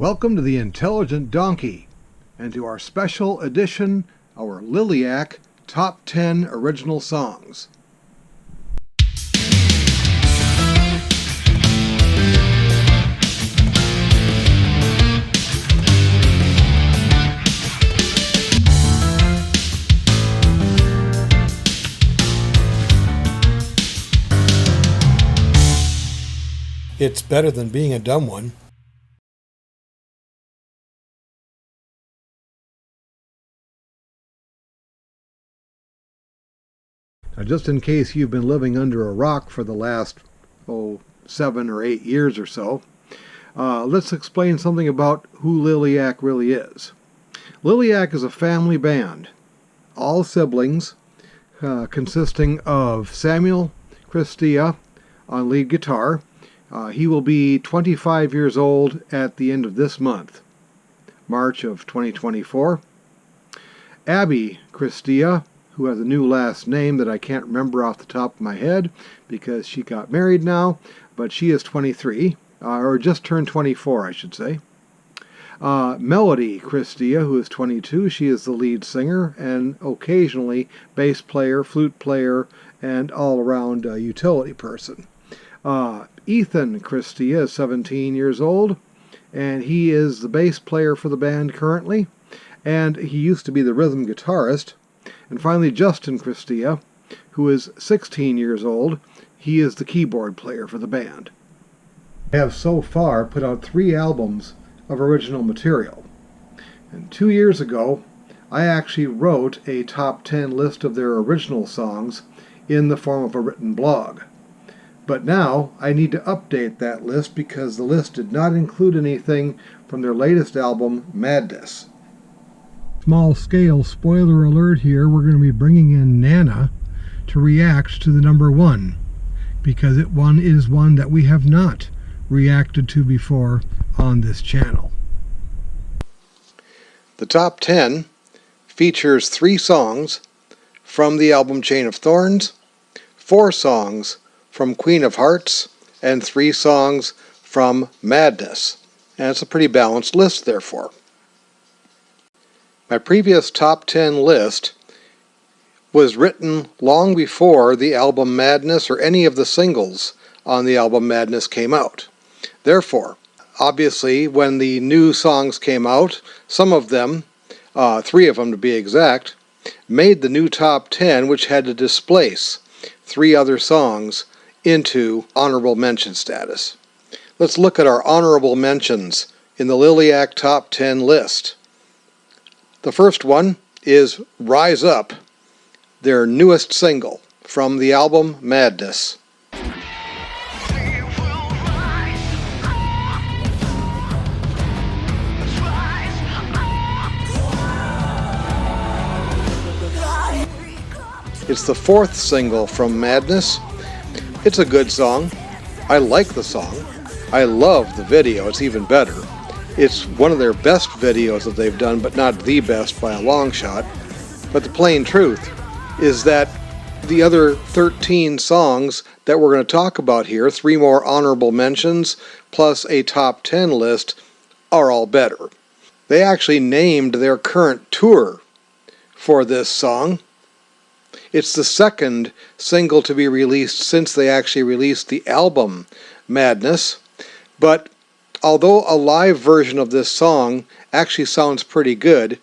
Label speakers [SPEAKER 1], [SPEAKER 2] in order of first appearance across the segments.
[SPEAKER 1] Welcome to the Intelligent Donkey, and to our special edition, our Liliac Top 10 Original Songs. It's better than being a dumb one. Now, just in case you've been living under a rock for the last, 7 or 8 years or so, let's explain something about who Liliac really is. Liliac is a family band, all siblings, consisting of Samuel Christia on lead guitar. He will be 25 years old at the end of this month, March of 2024. Abby Christia, who has a new last name that I can't remember off the top of my head because she got married now, but she is 23, or just turned 24, I should say. Melody Christia, who is 22, she is the lead singer and occasionally bass player, flute player, and all-around utility person. Ethan Christia is 17 years old, and he is the bass player for the band currently, and he used to be the rhythm guitarist. And finally, Justin Christia, who is 16 years old. He is the keyboard player for the band. I have so far put out 3 albums of original material. And 2 years ago, I actually wrote a top 10 list of their original songs in the form of a written blog. But now I need to update that list because the list did not include anything from their latest album, Madness. Small scale spoiler alert here, we're going to be bringing in Nana to react to the number 1 because it is one that we have not reacted to before on this channel. The top 10 features 3 songs from the album Chain of Thorns, 4 songs from Queen of Hearts, and 3 songs from Madness. And it's a pretty balanced list, therefore. My previous top 10 list was written long before the album Madness or any of the singles on the album Madness came out. Therefore, obviously, when the new songs came out, some of them, 3 of them to be exact, made the new top 10, which had to displace 3 other songs into honorable mention status. Let's look at our honorable mentions in the Liliac top 10 list. The first one is Rise Up, their newest single from the album Madness. It's the 4th single from Madness. It's a good song. I like the song. I love the video. It's even better. It's one of their best videos that they've done, but not the best by a long shot. But the plain truth is that the other 13 songs that we're going to talk about here, 3 more honorable mentions, plus a top 10 list, are all better. They actually named their current tour for this song. It's the 2nd single to be released since they actually released the album Madness, but although a live version of this song actually sounds pretty good,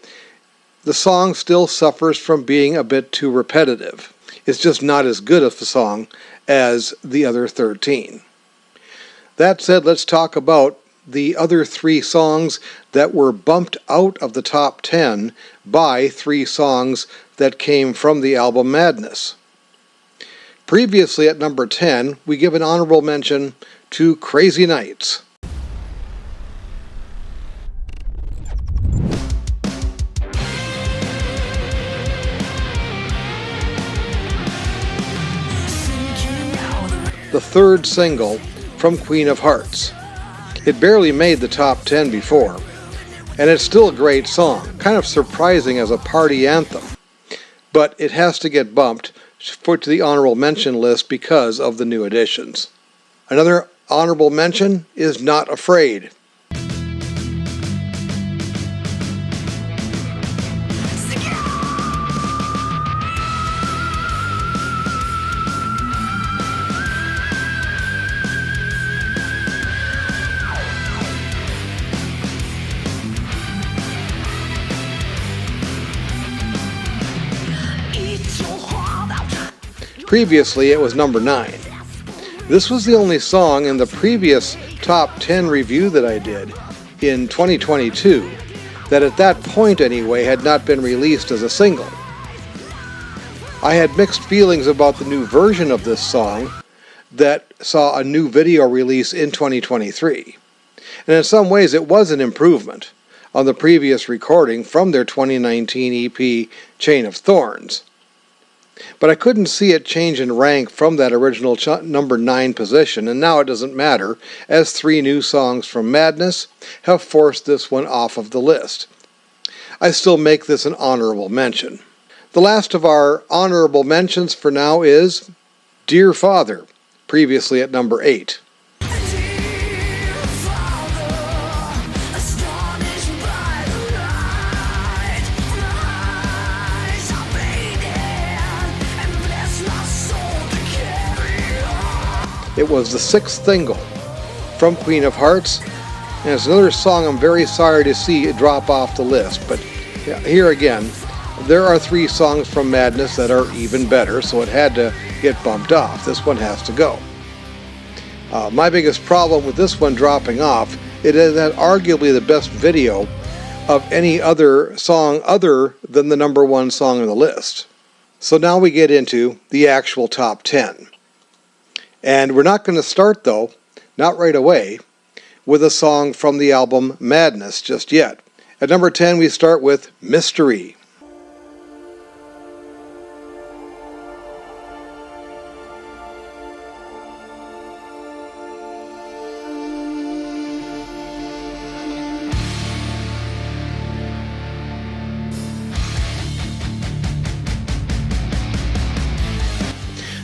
[SPEAKER 1] the song still suffers from being a bit too repetitive. It's just not as good of a song as the other 13. That said, let's talk about the other 3 songs that were bumped out of the top 10 by 3 songs that came from the album Madness. Previously at number 10, we give an honorable mention to Crazy Nights. The 3rd single from Queen of Hearts. It barely made the top 10 before, and it's still a great song, kind of surprising as a party anthem, but it has to get bumped to the honorable mention list because of the new additions. Another honorable mention is Not Afraid. Previously, it was number 9. This was the only song in the previous top 10 review that I did in 2022 that at that point anyway had not been released as a single. I had mixed feelings about the new version of this song that saw a new video release in 2023. And in some ways it was an improvement on the previous recording from their 2019 EP Chain of Thorns. But I couldn't see it change in rank from that original number 9 position, and now it doesn't matter, as 3 new songs from Madness have forced this one off of the list. I still make this an honorable mention. The last of our honorable mentions for now is Dear Father, previously at number 8. It was the 6th single from Queen of Hearts, and it's another song I'm very sorry to see drop off the list. But here again, there are 3 songs from Madness that are even better, so it had to get bumped off. This one has to go. My biggest problem with this one dropping off, it is that arguably the best video of any other song other than the number 1 song on the list. So now we get into the actual top 10. And we're not going to start, though, not right away, with a song from the album Madness just yet. At number 10, we start with Mystery.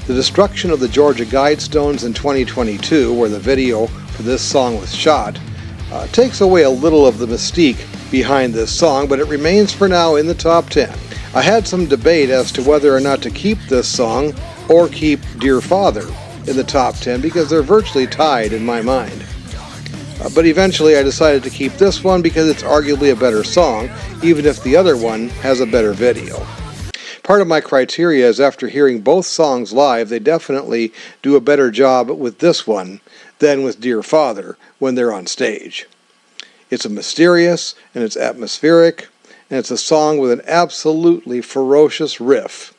[SPEAKER 1] The destruction of the Georgia Guidestones in 2022, where the video for this song was shot, takes away a little of the mystique behind this song, but it remains for now in the top 10. I had some debate as to whether or not to keep this song or keep Dear Father in the top 10 because they're virtually tied in my mind. But eventually I decided to keep this one because it's arguably a better song, even if the other one has a better video. Part of my criteria is after hearing both songs live, they definitely do a better job with this one than with Dear Father when they're on stage. It's a mysterious, and it's atmospheric, and it's a song with an absolutely ferocious riff.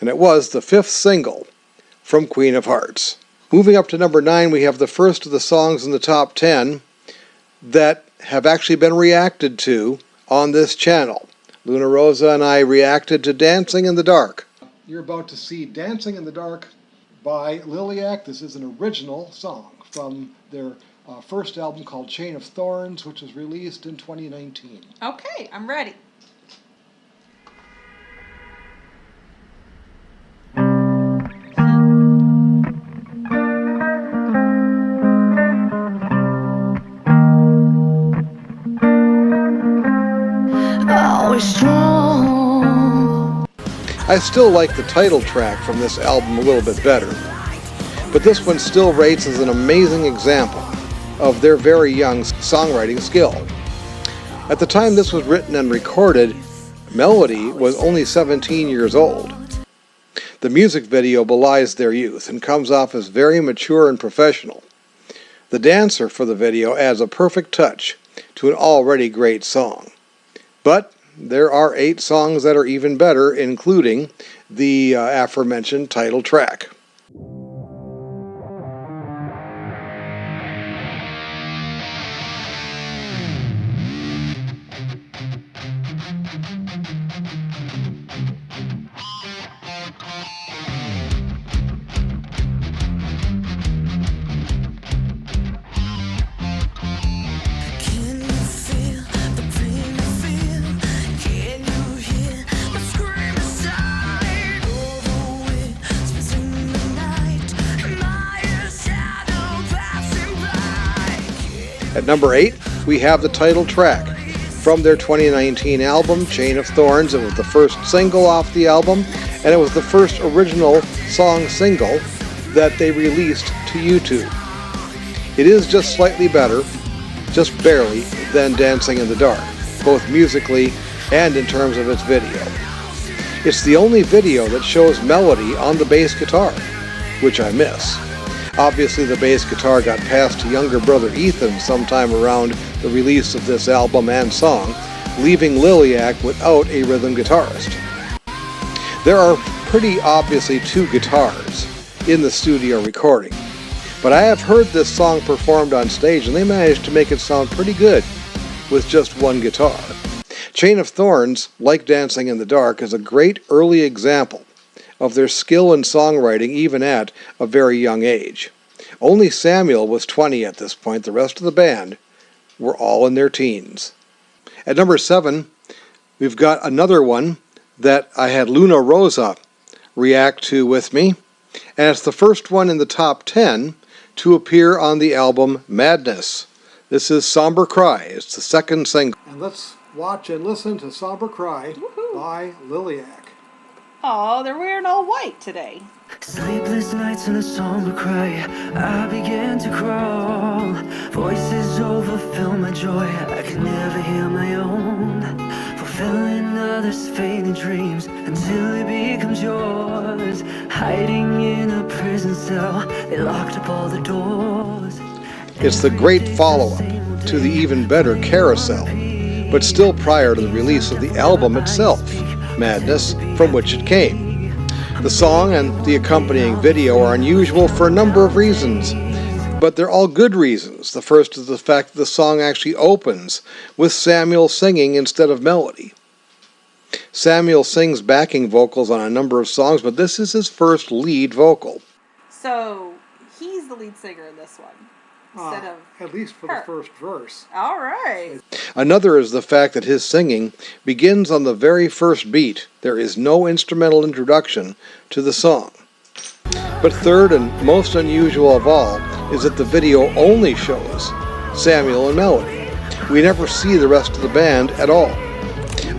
[SPEAKER 1] And it was the 5th single from Queen of Hearts. Moving up to number 9, we have the first of the songs in the top 10 that have actually been reacted to on this channel. Luna Rosa and I reacted to Dancing in the Dark. You're about to see Dancing in the Dark by Liliac. This is an original song from their first album called Chain of Thorns, which was released in 2019.
[SPEAKER 2] Okay, I'm ready.
[SPEAKER 1] I still like the title track from this album a little bit better, but this one still rates as an amazing example of their very young songwriting skill. At the time this was written and recorded, Melody was only 17 years old. The music video belies their youth and comes off as very mature and professional. The dancer for the video adds a perfect touch to an already great song. But there are 8 songs that are even better, including the aforementioned title track. At number 8, we have the title track from their 2019 album, Chain of Thorns. It was the first single off the album, and it was the first original song single that they released to YouTube. It is just slightly better, just barely, than Dancing in the Dark, both musically and in terms of its video. It's the only video that shows Melody on the bass guitar, which I miss. Obviously the bass guitar got passed to younger brother Ethan sometime around the release of this album and song, leaving Liliac without a rhythm guitarist. There are pretty obviously two guitars in the studio recording, but I have heard this song performed on stage and they managed to make it sound pretty good with just one guitar. Chain of Thorns, like Dancing in the Dark, is a great early example of their skill in songwriting even at a very young age. Only Samuel was 20 at this point. The rest of the band were all in their teens. At number 7, we've got another one that I had Luna Rosa react to with me, and it's the first one in the top 10 to appear on the album Madness. This is Somber Cry. It's the second single. And let's watch and listen to Somber Cry by Liliac.
[SPEAKER 2] Oh, they're wearing all white today.
[SPEAKER 3] Sleepless nights in a somber cry, I began to crawl. Voices overfill my joy, I can never hear my own. Fulfilling others' fading dreams until it becomes yours. Hiding in a prison cell, they locked up all the doors.
[SPEAKER 1] It's the great follow-up to the even better Carousel, but still prior to the release of the album itself, Madness, from which it came. The song and the accompanying video are unusual for a number of reasons, but they're all good reasons. The first is the fact that the song actually opens with Samuel singing instead of Melody. Samuel sings backing vocals on a number of songs, but this is his first lead vocal.
[SPEAKER 2] So he's the lead singer in this one, instead of
[SPEAKER 1] at least for
[SPEAKER 2] her.
[SPEAKER 1] the first verse.
[SPEAKER 2] All right.
[SPEAKER 1] Another is the fact that his singing begins on the very first beat. There is no instrumental introduction to the song. But third and most unusual of all is that the video only shows Samuel and Melody. We never see the rest of the band at all.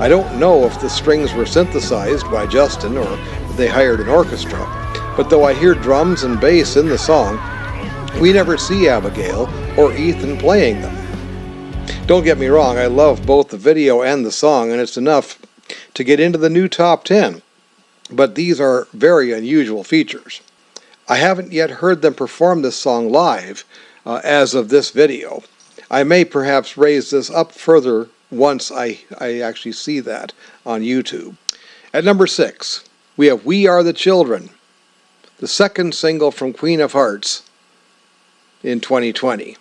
[SPEAKER 1] I don't know if the strings were synthesized by Justin or if they hired an orchestra, but though I hear drums and bass in the song, we never see Abigail or Ethan playing them. Don't get me wrong, I love both the video and the song, and it's enough to get into the new top 10. But these are very unusual features. I haven't yet heard them perform this song live as of this video. I may perhaps raise this up further once I actually see that on YouTube. At number 6, we have We Are the Children, the second single from Queen of Hearts in 2020.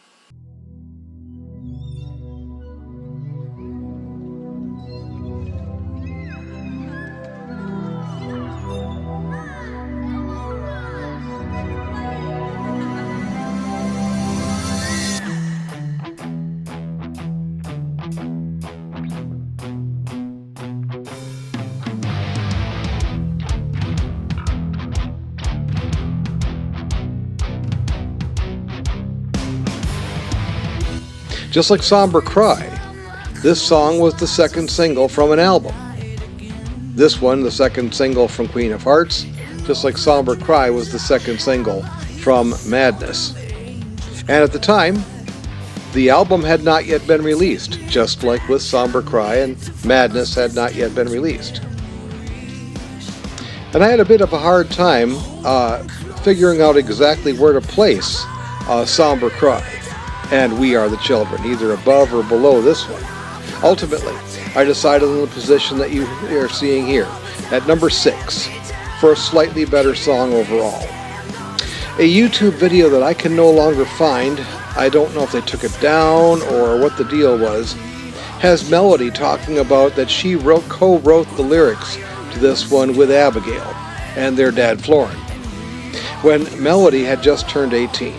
[SPEAKER 1] Just like Somber Cry, this song was the second single from an album. This one, the second single from Queen of Hearts, just like Somber Cry was the second single from Madness. And at the time, the album had not yet been released, just like with Somber Cry and Madness had not yet been released. And I had a bit of a hard time figuring out exactly where to place Somber Cry and We Are the Children, either above or below this one. Ultimately, I decided on the position that you are seeing here, at number 6, for a slightly better song overall. A YouTube video that I can no longer find, I don't know if they took it down or what the deal was, has Melody talking about that she co-wrote the lyrics to this one with Abigail and their dad Florin, when Melody had just turned 18.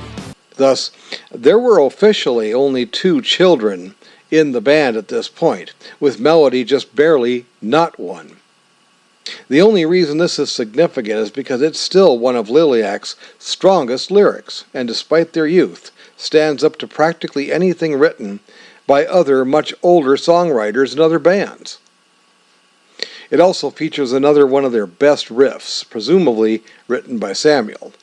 [SPEAKER 1] Thus, there were officially only 2 children in the band at this point, with Melody just barely not one. The only reason this is significant is because it's still one of Liliac's strongest lyrics, and despite their youth, stands up to practically anything written by other much older songwriters and other bands. It also features another one of their best riffs, presumably written by Samuel.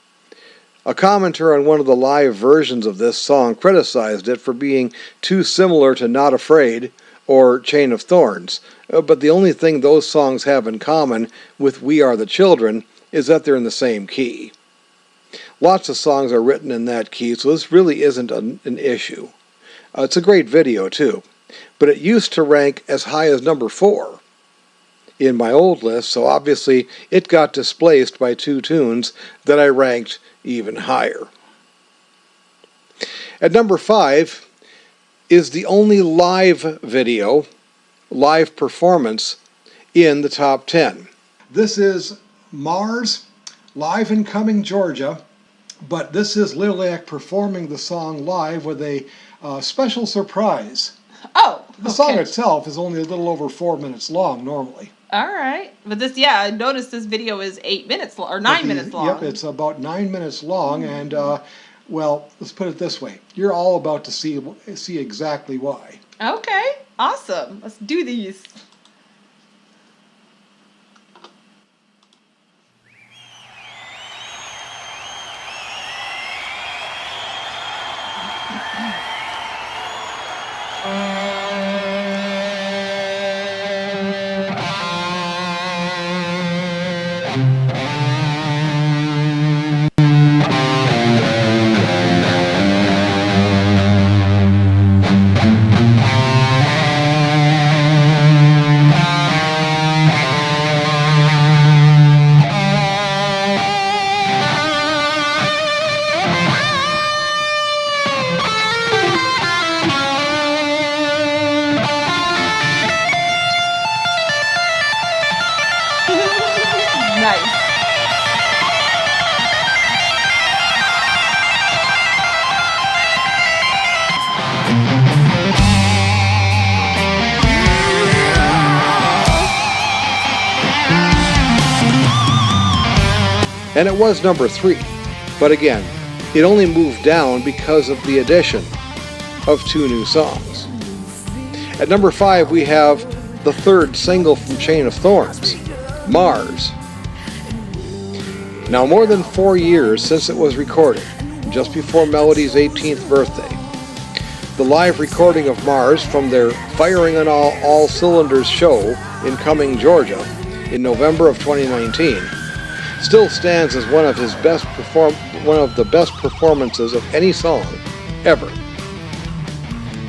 [SPEAKER 1] A commenter on one of the live versions of this song criticized it for being too similar to Not Afraid or Chain of Thorns, but the only thing those songs have in common with We Are the Children is that they're in the same key. Lots of songs are written in that key, so this really isn't an issue. It's a great video, too, but it used to rank as high as number 4 in my old list, so obviously it got displaced by 2 tunes that I ranked even higher. At number 5 is the only live video, live performance in the top 10. This is Mars, live in Cumming, Georgia, but this is Liliac performing the song live with a special surprise.
[SPEAKER 2] Oh,
[SPEAKER 1] the song itself is only a little over 4 minutes long normally.
[SPEAKER 2] All right, but this, yeah, I noticed this video is 8 minutes long, or 9 minutes long.
[SPEAKER 1] Yep, it's about 9 minutes long, and well, let's put it this way: you're all about to see exactly why.
[SPEAKER 2] Okay, awesome. Let's do these. Nice.
[SPEAKER 1] And it was number 3, but again, it only moved down because of the addition of 2 new songs. At number 5, we have the 3rd single from Chain of Thorns, Mars. Now, more than 4 years since it was recorded, just before Melody's 18th birthday, the live recording of Mars from their Firing on All Cylinders show in Cumming, Georgia, in November of 2019, still stands as one of the best performances of any song ever.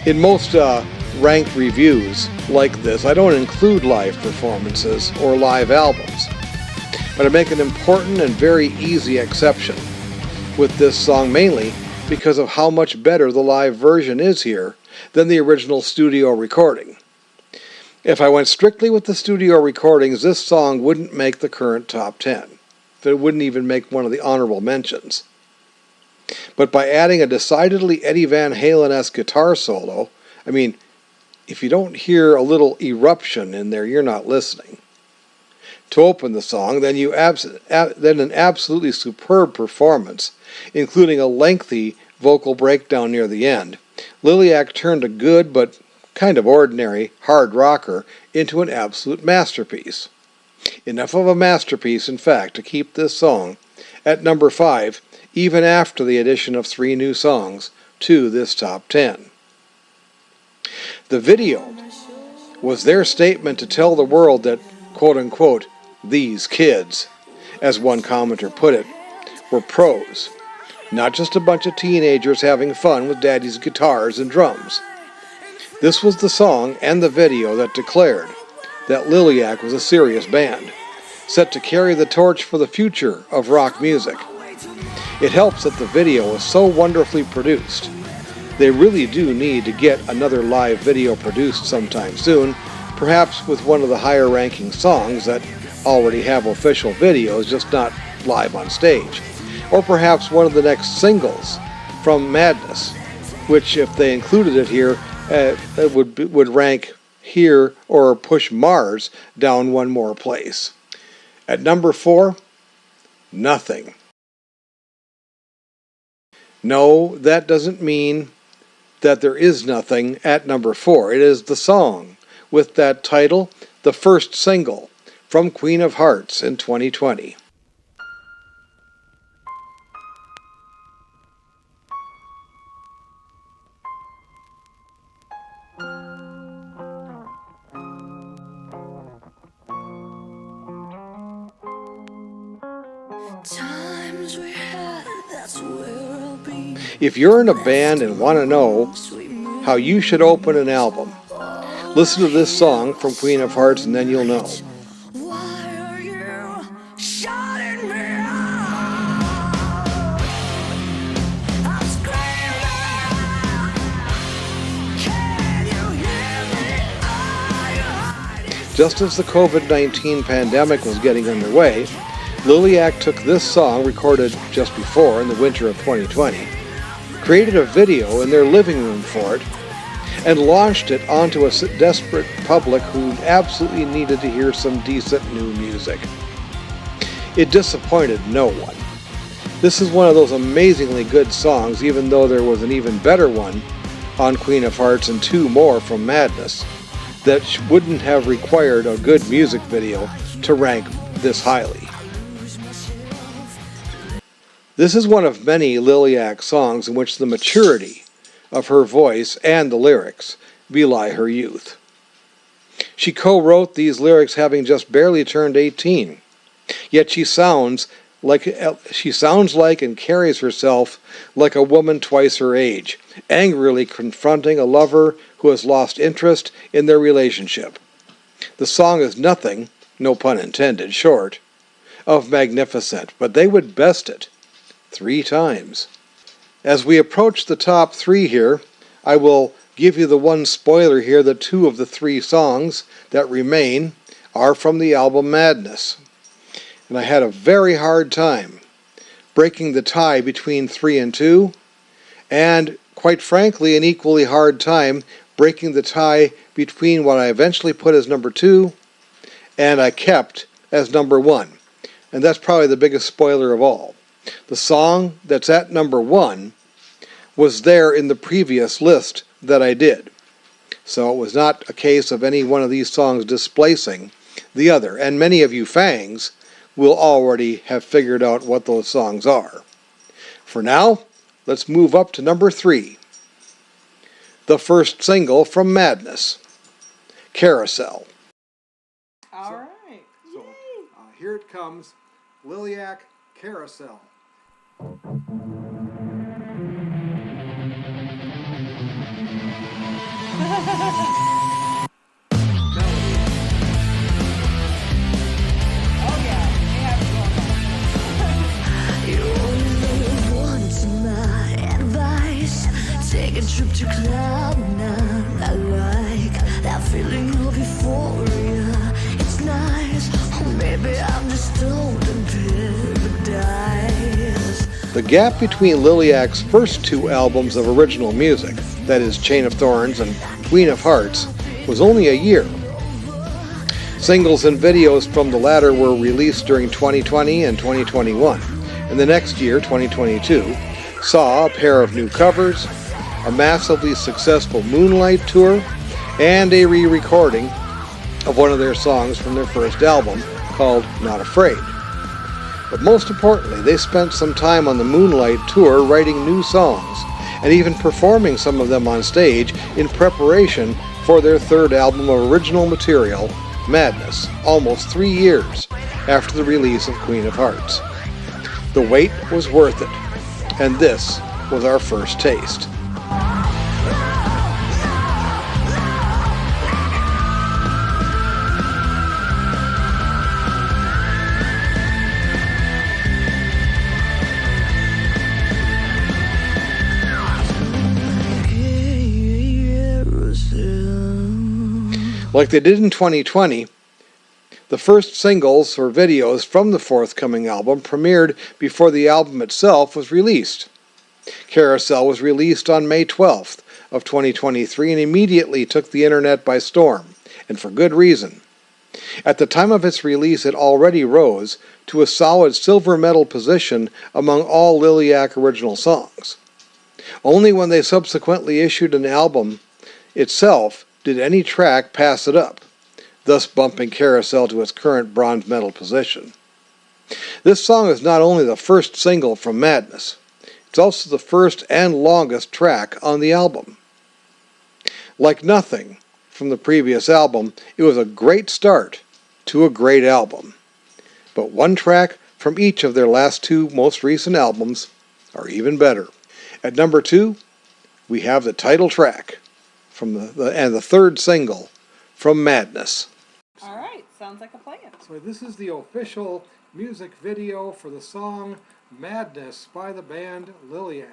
[SPEAKER 1] In most ranked reviews like this, I don't include live performances or live albums, but I make an important and very easy exception with this song, mainly because of how much better the live version is here than the original studio recording. If I went strictly with the studio recordings, this song wouldn't make the current top 10. It wouldn't even make one of the honorable mentions. But by adding a decidedly Eddie Van Halen-esque guitar solo, I mean, if you don't hear a little eruption in there, you're not listening. To open the song, then an absolutely superb performance, including a lengthy vocal breakdown near the end, Liliac turned a good but kind of ordinary hard rocker into an absolute masterpiece. Enough of a masterpiece, in fact, to keep this song at number 5, even after the addition of 3 new songs to this top 10. The video was their statement to tell the world that, quote-unquote, these kids, as one commenter put it, were pros, not just a bunch of teenagers having fun with daddy's guitars and drums. This was the song and the video that declared that Liliac was a serious band, set to carry the torch for the future of rock music. It helps that the video is so wonderfully produced. They really do need to get another live video produced sometime soon, perhaps with one of the higher ranking songs that already have official videos, just not live on stage. Or perhaps one of the next singles from Madness, which, if they included it here, it would rank here or push Mars down one more place. At number 4, Nothing. No, that doesn't mean that there is nothing at number 4. It is the song with that title, the first single from Queen of Hearts in 2020. If you're in a band and want to know how you should open an album, listen to this song from Queen of Hearts and then you'll know.
[SPEAKER 3] Why are you shutting me out? I'm screaming. Can you hear me? Are you hiding?
[SPEAKER 1] Just as the COVID-19 pandemic was getting underway, Liliac took this song, recorded just before in the winter of 2020, created a video in their living room for it, and launched it onto a desperate public who absolutely needed to hear some decent new music. It disappointed no one. This is one of those amazingly good songs, even though there was an even better one on Queen of Hearts and two more from Madness that wouldn't have required a good music video to rank this highly. This is one of many Liliac songs in which the maturity of her voice and the lyrics belie her youth. She co-wrote these lyrics having just barely turned 18, yet she sounds like and carries herself like a woman twice her age, angrily confronting a lover who has lost interest in their relationship. The song is nothing, no pun intended, short of magnificent, but they would best it 3 times. As we approach the top 3 here, I will give you the one spoiler here that 2 of the 3 songs that remain are from the album Madness. And I had a very hard time breaking the tie between 3 and 2, and quite frankly an equally hard time breaking the tie between what I eventually put as number 2 and I kept as number 1. And that's probably the biggest spoiler of all. The song that's at number 1 was there in the previous list that I did. So it was not a case of any one of these songs displacing the other. And many of you fangs will already have figured out what those songs are. For now, let's move up to number 3. The first single from Madness, Carousel.
[SPEAKER 2] All right.
[SPEAKER 1] So here it comes, Liliac, Carousel.
[SPEAKER 3] You only want my advice. Take a trip to Cloud9. I like that feeling of euphoria. It's nice. Or maybe I'm just old in paradise.
[SPEAKER 1] The gap between Liliac's first 2 albums of original music, that is Chain of Thorns and Queen of Hearts, was only a year. Singles and videos from the latter were released during 2020 and 2021, and the next year, 2022, saw a pair of new covers, a massively successful Moonlight tour, and a re-recording of one of their songs from their first album called Not Afraid. But most importantly, they spent some time on the Moonlight tour writing new songs, and even performing some of them on stage in preparation for their third album of original material, Madness, almost 3 years after the release of Queen of Hearts. The wait was worth it, and this was our first taste. Like they did in 2020, the first singles or videos from the forthcoming album premiered before the album itself was released. Carousel was released on May 12th of 2023 and immediately took the internet by storm, and for good reason. At the time of its release, it already rose to a solid silver medal position among all Liliac original songs. Only when they subsequently issued an album itself did any track pass it up, thus bumping Carousel to its current bronze medal position. This song is not only the first single from Madness, it's also the first and longest track on the album. Like nothing from the previous album, it was a great start to a great album. But one track from each of their last 2 most recent albums are even better. At number 2, we have the title track from the third single from Madness.
[SPEAKER 2] All right, sounds like a plan.
[SPEAKER 1] So this is the official music video for the song Madness by the band Liliac.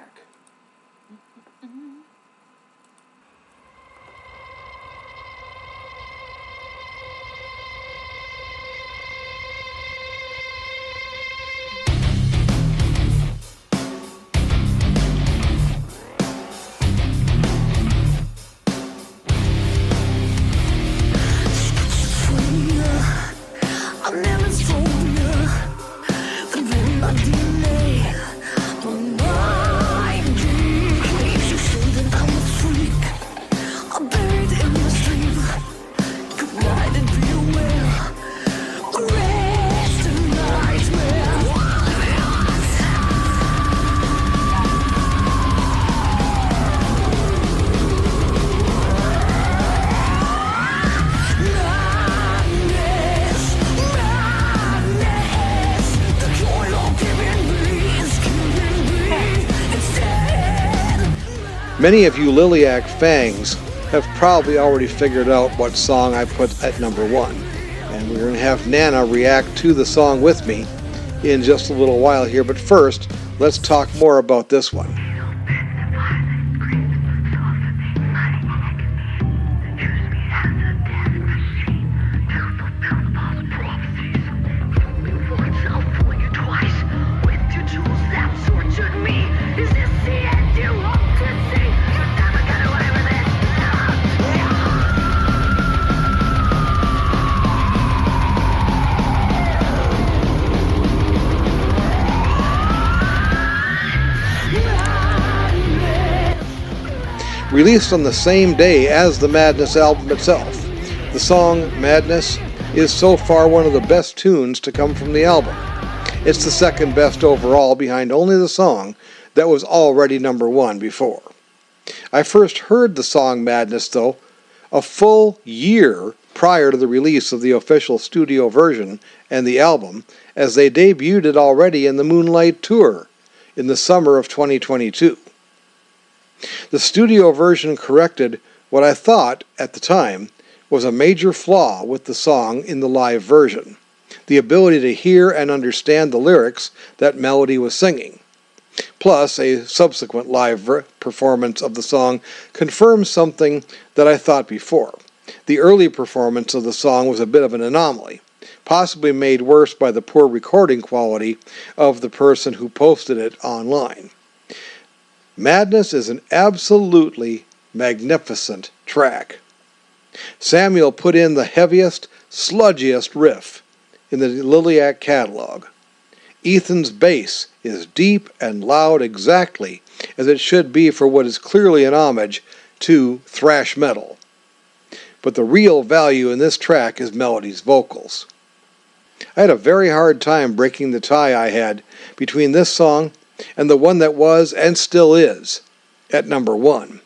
[SPEAKER 1] Many of you Liliac fangs have probably already figured out what song I put at number 1. And we're going to have Nana react to the song with me in just a little while here. But first, let's talk more about this one. Released on the same day as the Madness album itself, the song Madness is so far one of the best tunes to come from the album. It's the second best overall, behind only the song that was already number 1 before. I first heard the song Madness, though, a full year prior to the release of the official studio version and the album, as they debuted it already in the Moonlight Tour in the summer of 2022. The studio version corrected what I thought, at the time, was a major flaw with the song in the live version: the ability to hear and understand the lyrics that Melody was singing. Plus, a subsequent live performance of the song confirms something that I thought before. The early performance of the song was a bit of an anomaly, possibly made worse by the poor recording quality of the person who posted it online. Madness is an absolutely magnificent track. Samuel put in the heaviest, sludgiest riff in the Liliac catalog. Ethan's bass is deep and loud, exactly as it should be for what is clearly an homage to thrash metal. But the real value in this track is Melody's vocals. I had a very hard time breaking the tie I had between this song and the one that was, and still is, at number 1.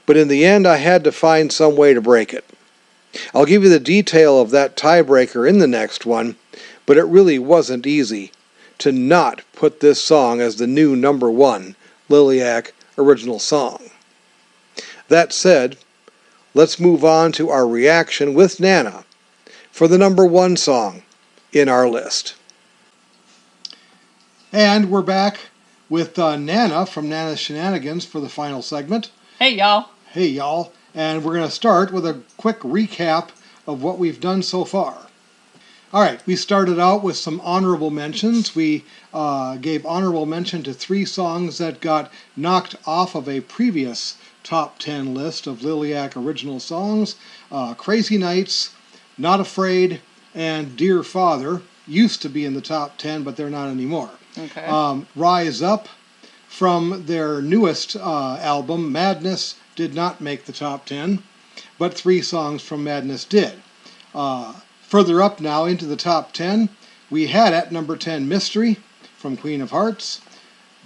[SPEAKER 1] But in the end, I had to find some way to break it. I'll give you the detail of that tiebreaker in the next one, but it really wasn't easy to not put this song as the new number 1 Liliac original song. That said, let's move on to our reaction with Nana for the number 1 song in our list. And we're back with Nana from Nana's Shenanigans for the final segment.
[SPEAKER 2] Hey, y'all.
[SPEAKER 1] Hey, y'all. And we're going to start with a quick recap of what we've done so far. All right, we started out with some honorable mentions. We gave honorable mention to 3 songs that got knocked off of a previous top 10 list of Liliac original songs. Crazy Nights, Not Afraid, and Dear Father used to be in the top 10, but they're not anymore.
[SPEAKER 2] Okay.
[SPEAKER 1] Rise Up from their newest album, Madness, did not make the top 10, but 3 songs from Madness did. Further up now into the top 10, we had at number 10 Mystery from Queen of Hearts,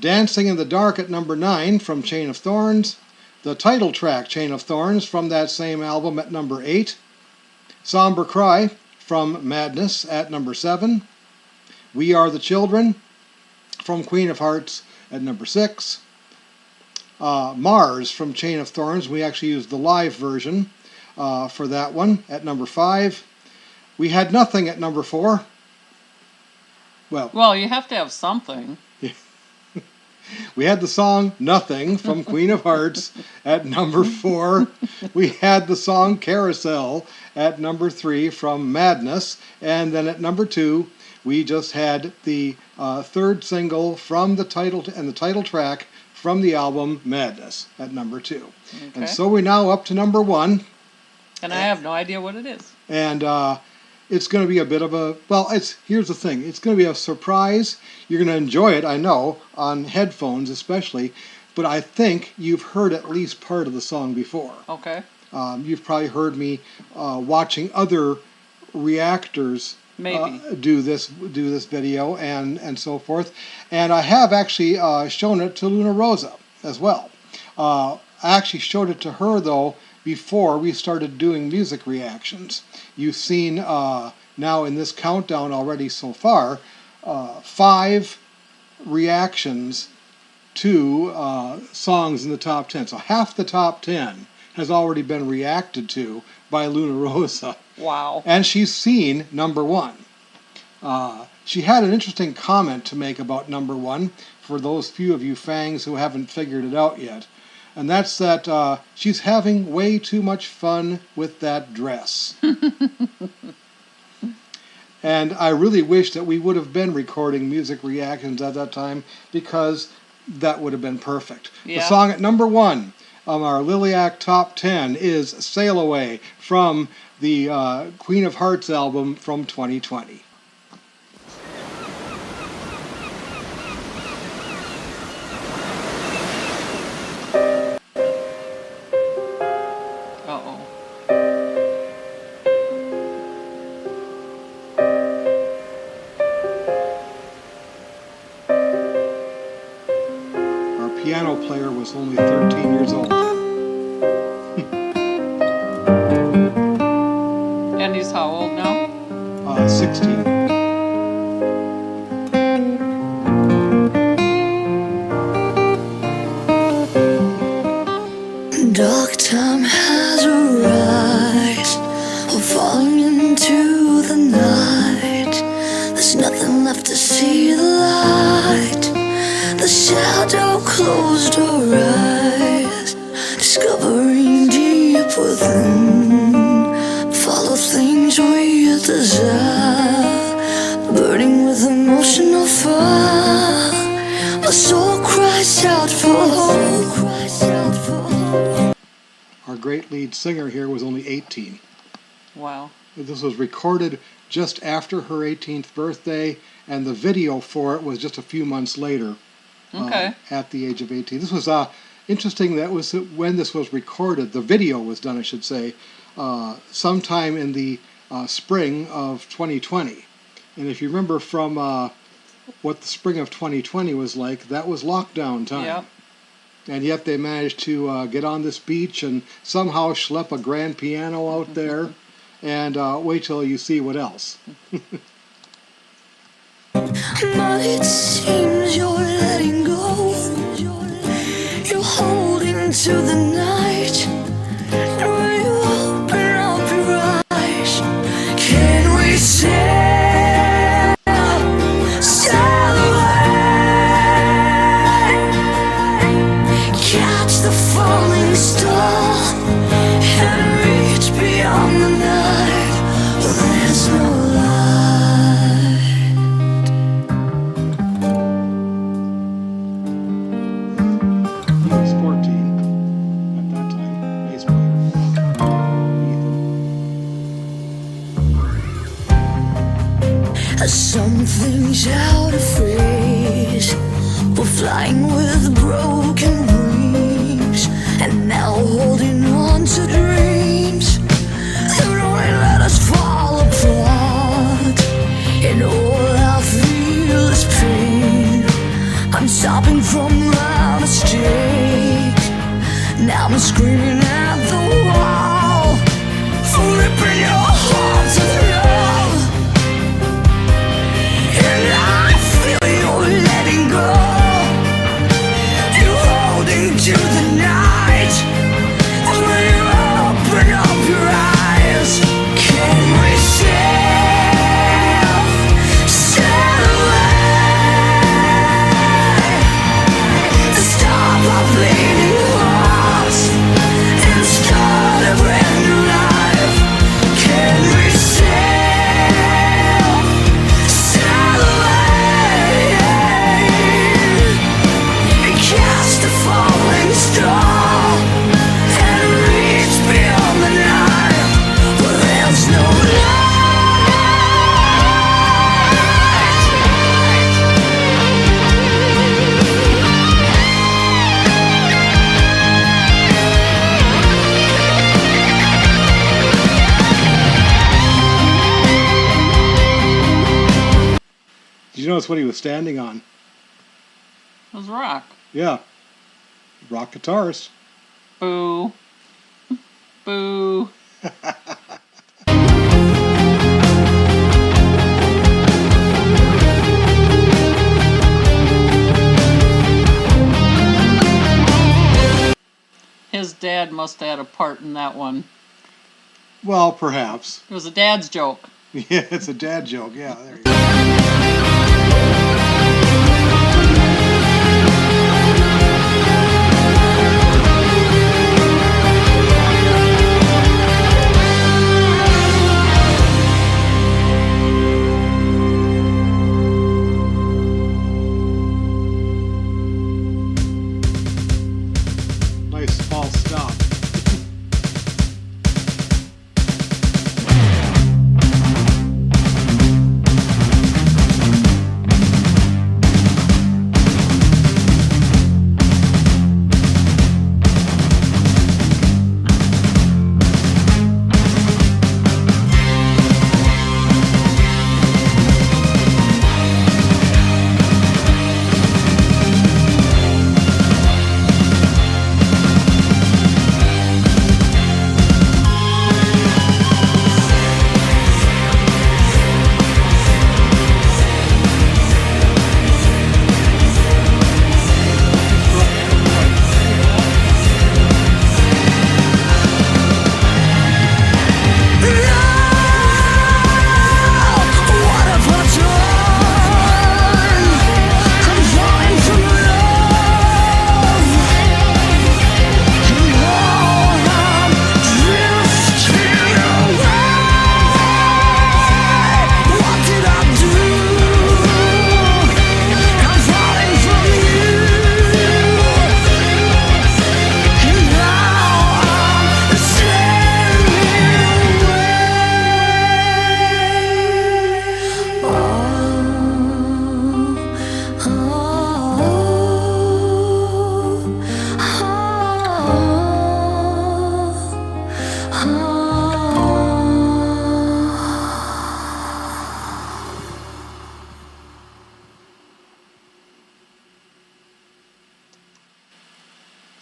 [SPEAKER 1] Dancing in the Dark at number 9 from Chain of Thorns, the title track Chain of Thorns from that same album at number 8, Somber Cry from Madness at number 7, We Are the Children from Queen of Hearts at number 6, Mars from Chain of Thorns. We actually used the live version for that one at number 5. We had nothing at number 4.
[SPEAKER 4] Well, you have to have something.
[SPEAKER 1] We had the song Nothing from Queen of Hearts at number 4. We had the song Carousel at number 3 from Madness. And then at number 2, we just had the third single from the title and the title track from the album Madness at number 2.
[SPEAKER 4] Okay.
[SPEAKER 1] And so we're now up to number 1.
[SPEAKER 4] And I have no idea what it is.
[SPEAKER 1] And it's going to be a bit of a, here's the thing. It's going to be a surprise. You're going to enjoy it, I know, on headphones especially. But I think you've heard at least part of the song before.
[SPEAKER 4] Okay.
[SPEAKER 1] You've probably heard me watching other reactors do this video and so forth. And I have actually shown it to Luna Rosa as well. I actually showed it to her, though, before we started doing music reactions. You've seen now in this countdown already so far 5 reactions to songs in the top 10. So half the top 10 has already been reacted to by Luna Rosa.
[SPEAKER 4] Wow.
[SPEAKER 1] And she's seen number 1. She had an interesting comment to make about number 1 for those few of you fangs who haven't figured it out yet. And that's that she's having way too much fun with that dress. And I really wish that we would have been recording music reactions at that time, because that would have been perfect.
[SPEAKER 4] Yeah.
[SPEAKER 1] The song at number 1 on our Liliac Top 10 is Sailway from the Queen of Hearts album from 2020. Piano player was only 13 years old.
[SPEAKER 4] And he's how old now?
[SPEAKER 1] 16.
[SPEAKER 3] Dark time has arisen, we're falling into the night. There's nothing left to see the light. The shadow closed our eyes, discovering deep within. Follow things we desire, burning with emotional fire. My soul cries out for hope.
[SPEAKER 1] Our great lead singer here was only 18.
[SPEAKER 4] Wow.
[SPEAKER 1] This was recorded just after her 18th birthday, and the video for it was just a few months later.
[SPEAKER 4] Okay.
[SPEAKER 1] At the age of 18. This was interesting. That was when this was recorded. The video was done, I should say, sometime in the spring of 2020. And if you remember from what the spring of 2020 was like, that was lockdown time.
[SPEAKER 4] Yep.
[SPEAKER 1] And yet they managed to get on this beach and somehow schlep a grand piano out there. And wait till you see what else.
[SPEAKER 3] But it seems you're letting go. You're holding to the night. And when you open up your eyes, can we sail away? Catch the falling star and reach beyond the night. Well, there's no light.
[SPEAKER 1] He was 14 at that time, bass player. Ethan.
[SPEAKER 3] Some things out of phrase. We're flying with broken wings, and now holding on to dreams that only let us fall apart. And all I feel is pain. I'm stopping from my mistake. Now I'm screaming at the wall for ripping your heart to love. And I feel you're letting go. You're holding to the
[SPEAKER 1] notice what he was standing on?
[SPEAKER 4] It was rock.
[SPEAKER 1] Yeah. Rock guitarist.
[SPEAKER 4] Boo. Boo. His dad must have had a part in that one.
[SPEAKER 1] Well, perhaps.
[SPEAKER 4] It was a dad's joke.
[SPEAKER 1] Yeah, it's a dad joke. Yeah, there you go. Nice small stop.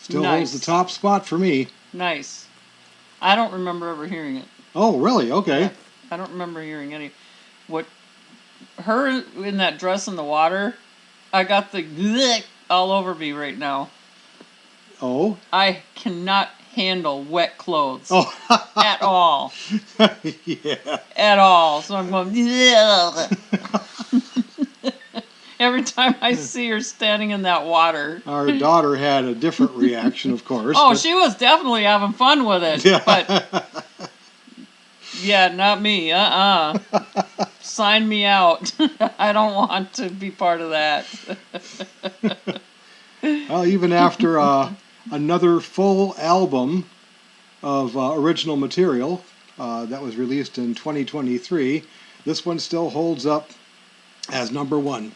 [SPEAKER 1] Still holds the top spot for me.
[SPEAKER 4] Nice. I don't remember ever hearing it.
[SPEAKER 1] Oh, really? Okay.
[SPEAKER 4] Yeah, I don't remember hearing any. What her in that dress in the water? I got the bleh all over me right now.
[SPEAKER 1] Oh?
[SPEAKER 4] I cannot handle wet clothes
[SPEAKER 1] Oh.
[SPEAKER 4] at all.
[SPEAKER 1] Yeah.
[SPEAKER 4] At all. So I'm going. Bleh. Every time I see her standing in that water.
[SPEAKER 1] Our daughter had a different reaction, of course.
[SPEAKER 4] Oh,
[SPEAKER 1] but...
[SPEAKER 4] she was definitely having fun with it.
[SPEAKER 1] Yeah.
[SPEAKER 4] But yeah, not me. Sign me out. I don't want to be part of that.
[SPEAKER 1] Well, even after another full album of original material that was released in 2023, this one still holds up as number one.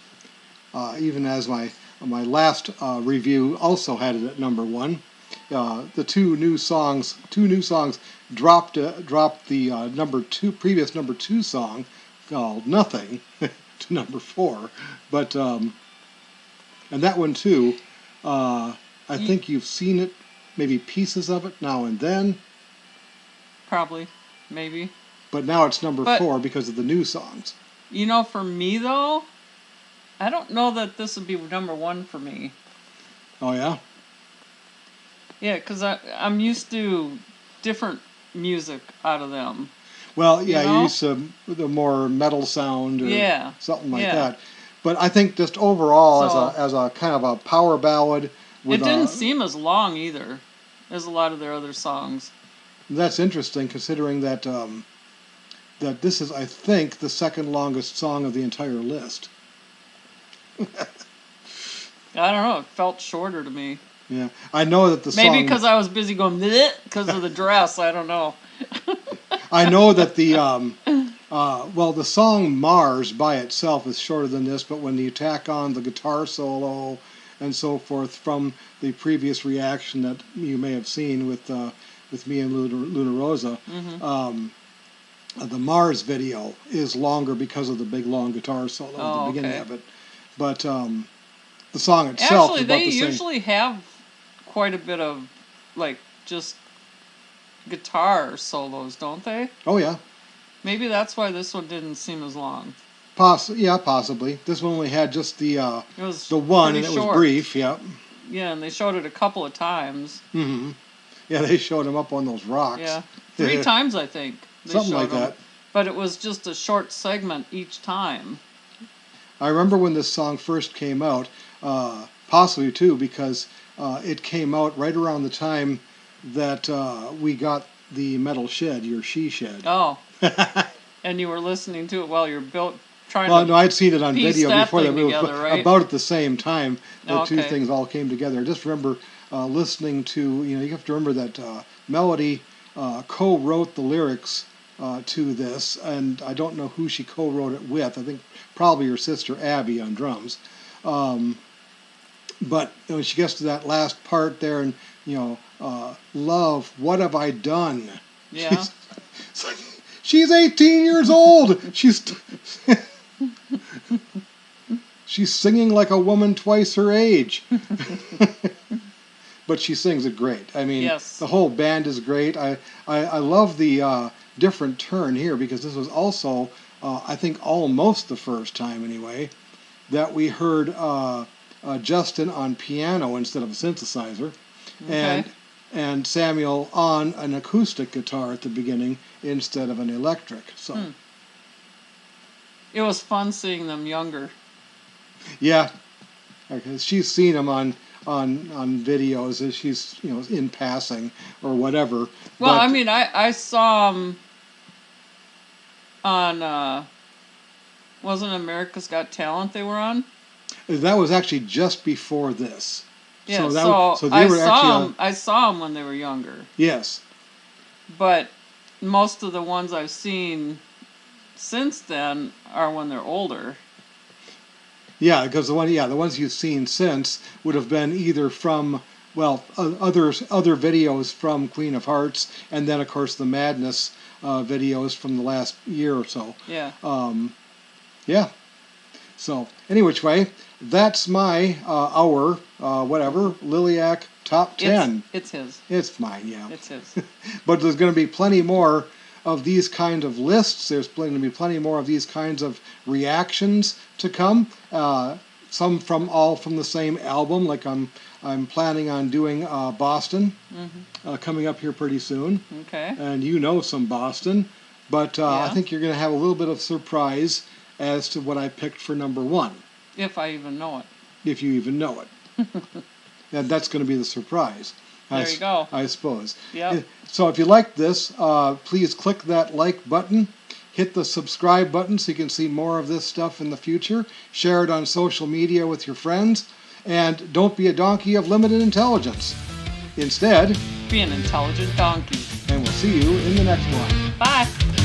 [SPEAKER 1] Even as my last review also had it at number one. The two new songs dropped the previous number two song called Nothing to number four, but and that one too. I think you've seen it, maybe pieces of it now and then.
[SPEAKER 4] Probably, maybe.
[SPEAKER 1] But now it's number four because of the new songs.
[SPEAKER 4] You know, for me though, I don't know that this would be number one for me.
[SPEAKER 1] Oh yeah.
[SPEAKER 4] Yeah, because I'm used to different music out of them.
[SPEAKER 1] Well, yeah,
[SPEAKER 4] you know?
[SPEAKER 1] you're used to the more metal sound or something like that. But I think just overall, as a kind of a power ballad, with
[SPEAKER 4] it didn't seem as long either as a lot of their other songs.
[SPEAKER 1] That's interesting, considering that that this is, I think, the second longest song of the entire list.
[SPEAKER 4] I don't know. It felt shorter to me.
[SPEAKER 1] Yeah, I know that the song...
[SPEAKER 4] Maybe because I was busy going because of the dress. I don't know.
[SPEAKER 1] I know that the the song Mars by itself is shorter than this, but when you tack on the guitar solo and so forth from the previous reaction that you may have seen with me and Luna Rosa, The Mars video is longer because of the big long guitar solo at
[SPEAKER 4] Oh,
[SPEAKER 1] the beginning
[SPEAKER 4] okay.
[SPEAKER 1] of it. But the song itself
[SPEAKER 4] Actually,
[SPEAKER 1] is about
[SPEAKER 4] they
[SPEAKER 1] the same.
[SPEAKER 4] usually have quite a bit of, like, just guitar solos, don't they?
[SPEAKER 1] Oh yeah,
[SPEAKER 4] Maybe that's why this one didn't seem as long.
[SPEAKER 1] yeah, possibly. This one only had just
[SPEAKER 4] It was
[SPEAKER 1] the one,
[SPEAKER 4] pretty
[SPEAKER 1] and it was
[SPEAKER 4] short.
[SPEAKER 1] brief. Yeah.
[SPEAKER 4] Yeah, and they showed it a couple of times.
[SPEAKER 1] Hmm. Yeah, they showed him up on those rocks.
[SPEAKER 4] Yeah, 3 times I think. They
[SPEAKER 1] Something
[SPEAKER 4] showed
[SPEAKER 1] like
[SPEAKER 4] them.
[SPEAKER 1] that.
[SPEAKER 4] But it was just a short segment each time.
[SPEAKER 1] I remember when this song first came out, possibly too, because it came out right around the time that we got the metal shed, your she shed.
[SPEAKER 4] Oh, and you were listening to it while you're trying
[SPEAKER 1] Well,
[SPEAKER 4] to
[SPEAKER 1] no, I'd seen it on
[SPEAKER 4] piece
[SPEAKER 1] video
[SPEAKER 4] that
[SPEAKER 1] before that.
[SPEAKER 4] thing
[SPEAKER 1] It was
[SPEAKER 4] together, right?
[SPEAKER 1] about at the same time the two
[SPEAKER 4] Okay.
[SPEAKER 1] things all came together. I just remember listening to, you have to remember that Melody co-wrote the lyrics to this, and I don't know who she co-wrote it with. I think probably her sister Abby on drums. But when she gets to that last part there, and love, what have I done?
[SPEAKER 4] Yeah.
[SPEAKER 1] It's like, she's 18 years old. She's singing like a woman twice her age. But she sings it great. I mean,
[SPEAKER 4] Yes.
[SPEAKER 1] the whole band is great. I love the different turn here, because this was also, I think, almost the first time anyway, that we heard Justin on piano instead of a synthesizer,
[SPEAKER 4] Okay.
[SPEAKER 1] and Samuel on an acoustic guitar at the beginning instead of an electric. So
[SPEAKER 4] It was fun seeing them younger.
[SPEAKER 1] yeah, because she's seen him on videos as she's in passing or whatever.
[SPEAKER 4] Well,
[SPEAKER 1] but,
[SPEAKER 4] I mean, I saw them on, wasn't America's Got Talent they were on?
[SPEAKER 1] that was actually just before this.
[SPEAKER 4] Yeah,
[SPEAKER 1] So they were actually on,
[SPEAKER 4] I saw them when they were younger.
[SPEAKER 1] yes.
[SPEAKER 4] But most of the ones I've seen since then are when they're older.
[SPEAKER 1] Yeah, because the ones you've seen since would have been either from other videos from Queen of Hearts, and then of course the Madness videos from the last year or so.
[SPEAKER 4] Yeah.
[SPEAKER 1] Yeah. So any which way, that's my our whatever Liliac top 10.
[SPEAKER 4] It's his.
[SPEAKER 1] It's mine, yeah.
[SPEAKER 4] It's his.
[SPEAKER 1] But there's going to be plenty more of these kind of lists. There's going to be plenty more of these kinds of reactions to come. Some from the same album. Like I'm planning on doing Boston coming up here pretty soon.
[SPEAKER 4] Okay.
[SPEAKER 1] And some Boston, but I
[SPEAKER 4] Yeah.
[SPEAKER 1] think you're going to have a little bit of surprise as to what I picked for number 1,
[SPEAKER 4] If I even know it.
[SPEAKER 1] if you even know it. And that's going to be the surprise.
[SPEAKER 4] There you go.
[SPEAKER 1] I suppose.
[SPEAKER 4] Yep.
[SPEAKER 1] So if you like this, please click that like button. Hit the subscribe button so you can see more of this stuff in the future. Share it on social media with your friends. And don't be a donkey of limited intelligence. Instead,
[SPEAKER 4] Be an intelligent donkey.
[SPEAKER 1] and we'll see you in the next one.
[SPEAKER 4] Bye.